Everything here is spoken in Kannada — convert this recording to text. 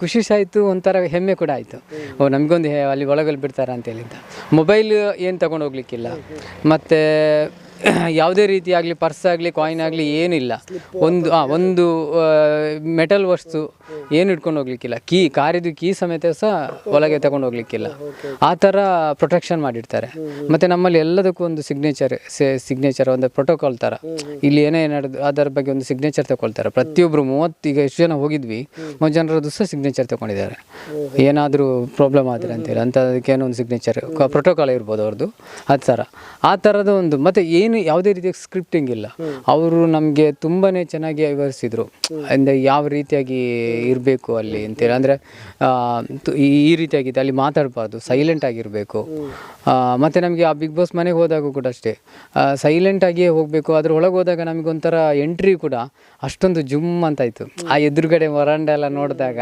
ಖುಷಿ ಆಯಿತು, ಒಂಥರ ಹೆಮ್ಮೆ ಕೂಡ ಆಯಿತು. ಓ ನಮಗೊಂದು ಅಲ್ಲಿ ಒಳಗಲ್ಲಿ ಬಿಡ್ತಾರೆ ಅಂತೇಳಿ ಅಂತ. ಮೊಬೈಲ್ ಏನು ತಗೊಂಡು ಹೋಗ್ಲಿಕ್ಕಿಲ್ಲ, ಮತ್ತು ಯಾವುದೇ ರೀತಿ ಆಗಲಿ ಪರ್ಸ್ ಆಗಲಿ ಕಾಯಿನ್ ಆಗಲಿ ಏನಿಲ್ಲ. ಒಂದು ಮೆಟಲ್ ವಸ್ತು ಏನು ಇಟ್ಕೊಂಡು ಹೋಗ್ಲಿಕ್ಕಿಲ್ಲ. ಕಾರಿದು ಕೀ ಸಮೇತ ಸಹ ಒಳಗೆ ತಗೊಂಡು ಹೋಗ್ಲಿಕ್ಕಿಲ್ಲ. ಆ ಥರ ಪ್ರೊಟೆಕ್ಷನ್ ಮಾಡಿರ್ತಾರೆ. ಮತ್ತು ನಮ್ಮಲ್ಲಿ ಎಲ್ಲದಕ್ಕೂ ಒಂದು ಸಿಗ್ನೇಚರ್ ಒಂದು ಪ್ರೋಟೋಕಾಲ್ ಥರ ಇಲ್ಲಿ ಏನೇ ನಡೆದು ಅದರ ಬಗ್ಗೆ ಒಂದು ಸಿಗ್ನೇಚರ್ ತಗೊಳ್ತಾರೆ. ಪ್ರತಿಯೊಬ್ಬರು ಈಗ ಎಷ್ಟು ಜನ ಹೋಗಿದ್ವಿ, 30 ಜನರದ್ದು ಸಹ ಸಿಗ್ನೇಚರ್ ತಗೊಂಡಿದ್ದಾರೆ. ಏನಾದರೂ ಪ್ರಾಬ್ಲಮ್ ಆದರೆ ಅಂತೇಳಿ ಅಂಥದಕ್ಕೇನೋ ಒಂದು ಸಿಗ್ನೇಚರ್ ಪ್ರೋಟೋಕಾಲ್ ಇರ್ಬೋದು ಅವ್ರದ್ದು. ಅದು ಥರ ಆ ಥರದ ಒಂದು ಮತ್ತು ಯಾವುದೇ ರೀತಿಯ ಸ್ಕ್ರಿಪ್ಟಿಂಗ್ ಇಲ್ಲ. ಅವರು ನಮಗೆ ತುಂಬಾ ಚೆನ್ನಾಗಿ ವಿವರಿಸಿದರು. ಅಂದರೆ ಯಾವ ರೀತಿಯಾಗಿ ಇರಬೇಕು ಅಲ್ಲಿ ಅಂತೇಳಿ. ಅಂದರೆ ಈ ರೀತಿಯಾಗಿದೆ, ಅಲ್ಲಿ ಮಾತಾಡಬಾರ್ದು, ಸೈಲೆಂಟ್ ಆಗಿರಬೇಕು. ಮತ್ತು ನಮಗೆ ಆ ಬಿಗ್ ಬಾಸ್ ಮನೆಗೆ ಹೋದಾಗ ಕೂಡ ಅಷ್ಟೇ ಸೈಲೆಂಟಾಗಿಯೇ ಹೋಗಬೇಕು. ಅದ್ರ ಒಳಗೆ ಹೋದಾಗ ನಮಗೊಂಥರ ಎಂಟ್ರಿ ಕೂಡ ಅಷ್ಟೊಂದು ಜುಮ್ ಅಂತಾಯಿತು. ಆ ಎದುರುಗಡೆ ವರಾಂಡ ಎಲ್ಲ ನೋಡಿದಾಗ